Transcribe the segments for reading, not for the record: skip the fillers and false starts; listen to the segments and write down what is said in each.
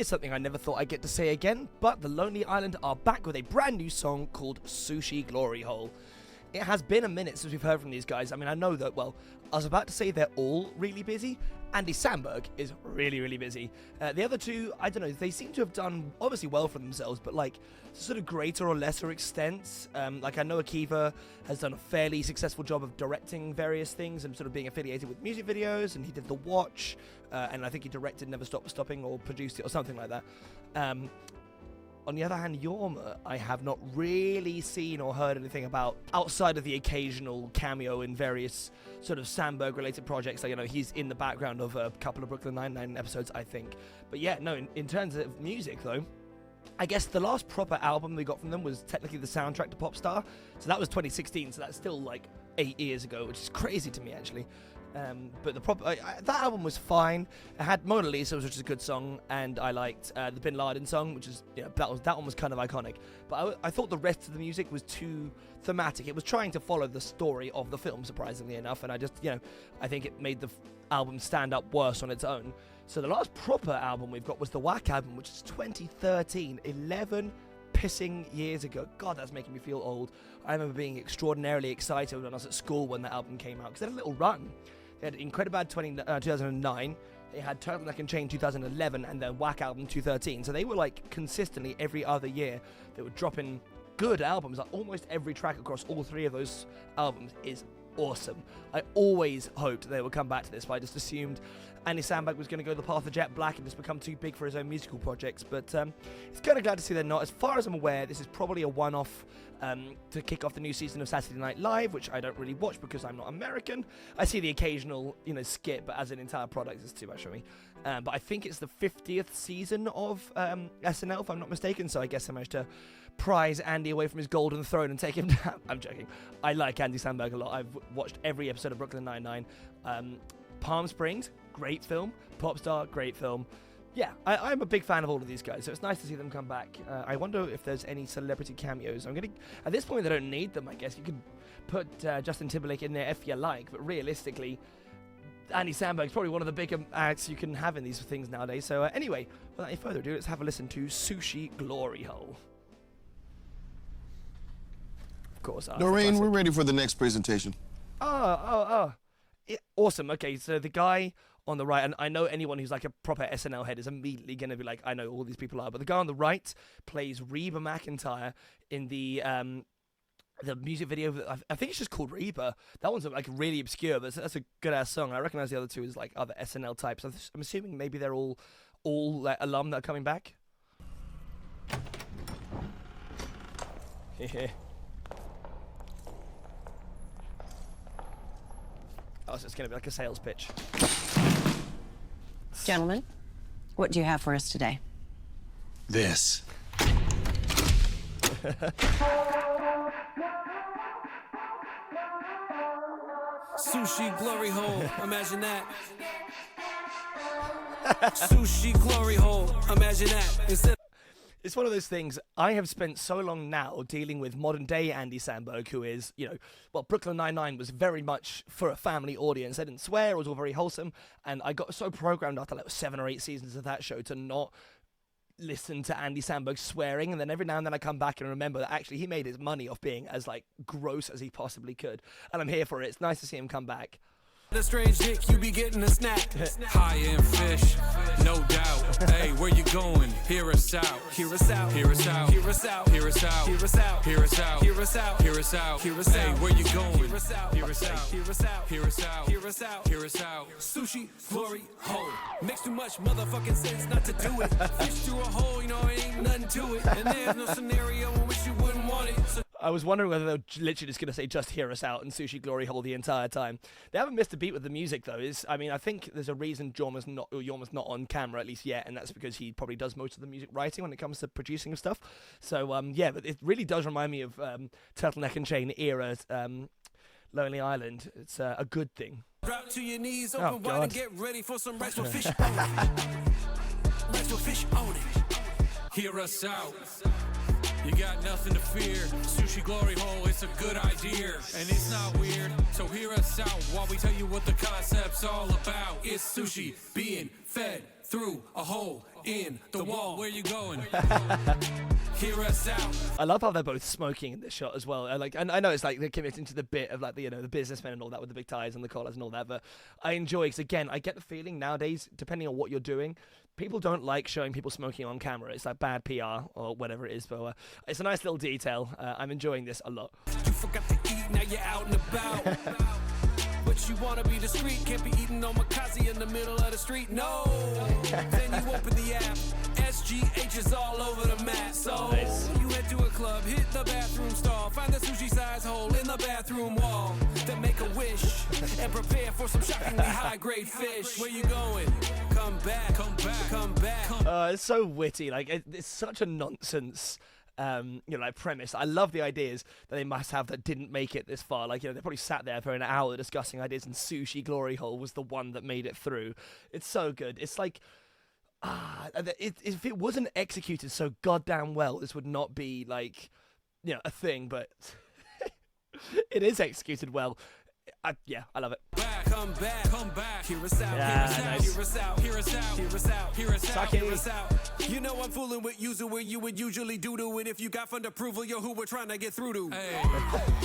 here's something I never thought I'd get to say again, but the Lonely Island are back with a brand new song called Sushi Glory Hole. It has been a minute since we've heard from these guys. I mean, I know that, well, I was about to say they're all really busy. Andy Samberg is really, really busy. The other two, I don't know, they seem to have done obviously well for themselves, but like sort of greater or lesser extents. Like I know Akiva has done a fairly successful job of directing various things and sort of being affiliated with music videos, and he did The Watch, and I think he directed Never Stop Stopping or produced it or something like that. On the other hand, Yorma, I have not really seen or heard anything about outside of the occasional cameo in various sort of Sandberg-related projects. Like, you know, he's in the background of a couple of Brooklyn Nine-Nine episodes, I think. But yeah, no, in terms of music, though, I guess the last proper album we got from them was technically the soundtrack to Popstar. So that was 2016, so that's still like 8 years ago, which is crazy to me, actually. But that album was fine. It had Mona Lisa, which is a good song, and I liked the Bin Laden song, which is, you know, that one was kind of iconic. But I thought the rest of the music was too thematic. It was trying to follow the story of the film, surprisingly enough, and I just, you know, I think it made the album stand up worse on its own. So the last proper album we've got was the Whack album, which is 2013, 11 pissing years ago. God, that's making me feel old. I remember being extraordinarily excited when I was at school when the album came out, because they had a little run. They had Incredibad 2009, they had Turtleneck and Chain 2011, and then Whack album 2013. So they were like consistently every other year they were dropping good albums. Like almost every track across all three of those albums is awesome. I always hoped they would come back to this, but I just assumed Andy Samberg was going to go the path of Jet Black and just become too big for his own musical projects, but it's kind of glad to see they're not. As far as I'm aware, this is probably a one-off to kick off the new season of Saturday Night Live, which I don't really watch because I'm not American. I see the occasional, you know, skit, but as an entire product, it's too much for me. But I think it's the 50th season of SNL, if I'm not mistaken, so I guess I managed to prize Andy away from his golden throne and take him down. I'm joking. I like Andy Samberg a lot. I've watched every episode of Brooklyn Nine-Nine. Palm Springs, great film. Popstar, great film. Yeah, I'm a big fan of all of these guys, so it's nice to see them come back. I wonder if there's any celebrity cameos. At this point, they don't need them, I guess. You could put Justin Timberlake in there if you like, but realistically, Andy Samberg's probably one of the bigger acts you can have in these things nowadays. So anyway, without any further ado, let's have a listen to Sushi Glory Hole. Of course. Noreen, we're ready for the next presentation. Awesome. Okay, so the guy on the right, and I know anyone who's like a proper SNL head is immediately going to be like, I know all these people are, but the guy on the right plays Reba McEntire in the music video. I think it's just called Reba. That one's like really obscure, but that's a good ass song. I recognize the other two as like other SNL types. I'm assuming maybe they're all like alum that are coming back. Oh, so it's going to be like a sales pitch. Gentlemen, what do you have for us today? This. Sushi glory hole, imagine that. Sushi glory hole, imagine that. It's one of those things. I have spent so long now dealing with modern day Andy Samberg, who is, you know, well, Brooklyn Nine-Nine was very much for a family audience. They didn't swear, it was all very wholesome, and I got so programmed after like 7 or 8 seasons of that show to not listen to Andy Samberg swearing, and then every now and then I come back and remember that actually he made his money off being as like gross as he possibly could, and I'm here for it. It's nice to see him come back. The strange dick, you be getting a snack. High-end fish, no doubt. Hey, where you going? Hear us out. Hear us out. Hear us out. Hear us out. Hear us out. Hear us out. Hear us out. Hear us out. Hear us out. Hear us out. Hey, where you going? Hear us out. Hear us out. Hear us out. Hear us out. Hear us out. Hear us out. Sushi glory hole. Makes too much motherfucking sense not to do it. Fish through a hole, you know, ain't nothing to it. And there's no scenario in which you wouldn't want it. So I was wondering whether they were literally just going to say just hear us out and Sushi Glory Hole the entire time. They haven't missed a beat with the music though. I mean, I think there's a reason Jorma's not on camera at least yet, and that's because he probably does most of the music writing when it comes to producing of stuff. So yeah, but it really does remind me of Turtleneck and Chain era Lonely Island. It's a good thing. Drop to your knees, open wide and get ready for some rice with fish on it. Rice with fish on it. Hear us out. You got nothing to fear. Sushi glory hole, it's a good idea. And it's not weird, so hear us out while we tell you what the concept's all about. It's sushi being fed through a hole in the wall. Where you going? Hear us out. I love how they're both smoking in this shot as well. And I know it's like they're committing to the bit of like the the businessmen and all that with the big ties and the collars and all that. But I enjoy because again, I get the feeling nowadays, depending on what you're doing, people don't like showing people smoking on camera. It's like bad PR or whatever it is. But it's a nice little detail. I'm enjoying this a lot. You forgot to eat, now you're out and about. But you wanna be discreet, can't be eating on Makazi in the middle of the street. No. Then you open the app. SGH is all over the map. So Nice. you head to a club, hit the bathroom stall, find the sushi size hole in the bathroom wall. Then make a wish and prepare for some shockingly high grade fish. Where you going? Come back, come back, come back. It's so witty. Like it's such a nonsense. Like premise. I love the ideas that they must have that didn't make it this far. Like, they probably sat there for an hour discussing ideas, and Sushi Glory Hole was the one that made it through. It's so good. It's like, if it wasn't executed so goddamn well, this would not be like, a thing. But it is executed well. I love it. Come back, hear us out, Yeah, hear us nice. out, hear us out, hear us out, hear us out, hear us out, Sake. hear us out. You know I'm fooling with you, so what you would usually do to it if you got fund approval, you're who we're trying to get through to. Hey.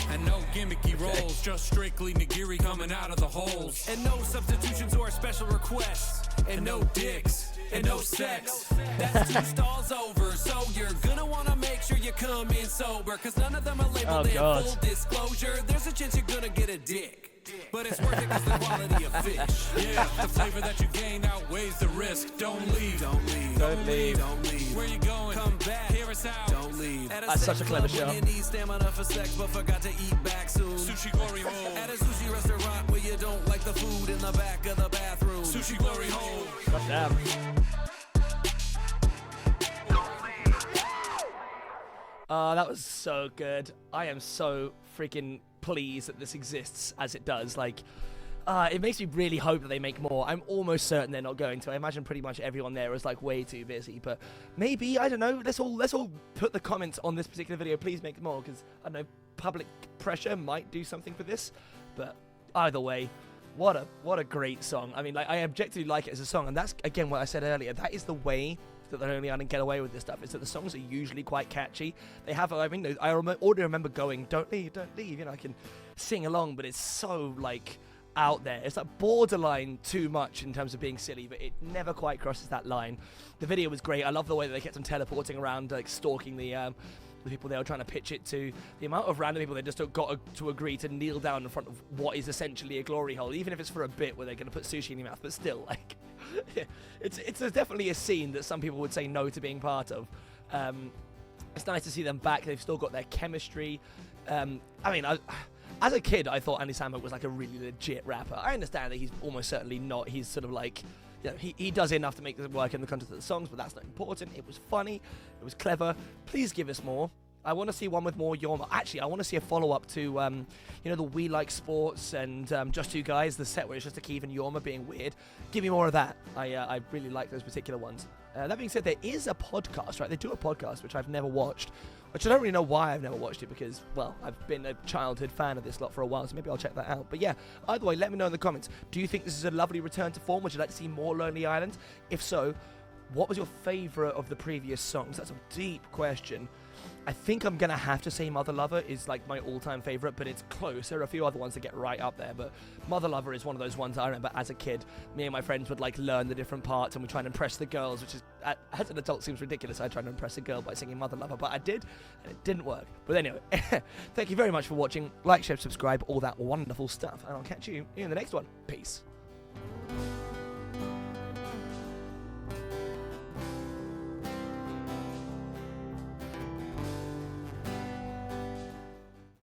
And no gimmicky roles, just strictly nigiri coming out of the holes. And no substitutions or special requests, and no dicks, and no sex. That's 2 stalls over, so you're gonna wanna make sure you come in sober, cause none of them are labeled in God. full disclosure. There's a chance you're gonna get a dick. But it's worth it because the quality of fish. Yeah, the flavor that you gain outweighs the risk. Don't leave, don't leave, Don't leave. don't leave. Where you going? Come back, hear us out. Don't leave. That's such a clever show. You need stamina for sex, but forgot to eat back soon. Sushi Glory Hole. At a sushi restaurant where you don't like the food in the back of the bathroom. Sushi Glory Hole. Goddamn. That was so good. I am so freaking pleased that this exists as it does. Like, it makes me really hope that they make more. I'm almost certain they're not going to. I imagine pretty much everyone there is like way too busy. But maybe, I don't know. Let's all put the comments on this particular video. Please make more, because I don't know, public pressure might do something for this. But either way, what a great song. I mean, like, I objectively like it as a song, and that's again what I said earlier. That is the way that they're only going to get away with this stuff, is that the songs are usually quite catchy. They have, I mean, I already remember going, don't leave, I can sing along, but it's so, like, out there. It's like borderline too much in terms of being silly, but it never quite crosses that line. The video was great. I love the way that they kept on teleporting around, like, stalking the people they were trying to pitch it to. The amount of random people they just got to agree to kneel down in front of what is essentially a glory hole, even if it's for a bit where they're going to put sushi in your mouth, but still, like, it's definitely a scene that some people would say no to being part of. It's nice to see them back. They've still got their chemistry. I mean, as a kid, I thought Andy Samberg was like a really legit rapper. I understand that he's almost certainly not. He's sort of like, he does enough to make this work in the context of the songs, but that's not important. It was funny. It was clever. Please give us more. I want to see one with more Yorma. Actually, I want to see a follow-up to, the We Like Sports and Just Two Guys, the set where it's just Akeem and Yorma being weird. Give me more of that. I really like those particular ones. That being said, there is a podcast, right? They do a podcast, which I've never watched, which I don't really know why I've never watched it, because, well, I've been a childhood fan of this lot for a while, so maybe I'll check that out. But yeah, either way, let me know in the comments. Do you think this is a lovely return to form? Would you like to see more Lonely Island? If so, what was your favourite of the previous songs? That's a deep question. I think I'm going to have to say Mother Lover is like my all-time favourite, but it's close. There are a few other ones that get right up there, but Mother Lover is one of those ones I remember as a kid. Me and my friends would like learn the different parts, and we try and impress the girls, which is, as an adult, seems ridiculous. I try to impress a girl by singing Mother Lover, but I did, and it didn't work. But anyway, thank you very much for watching. Like, share, subscribe, all that wonderful stuff, and I'll catch you in the next one. Peace.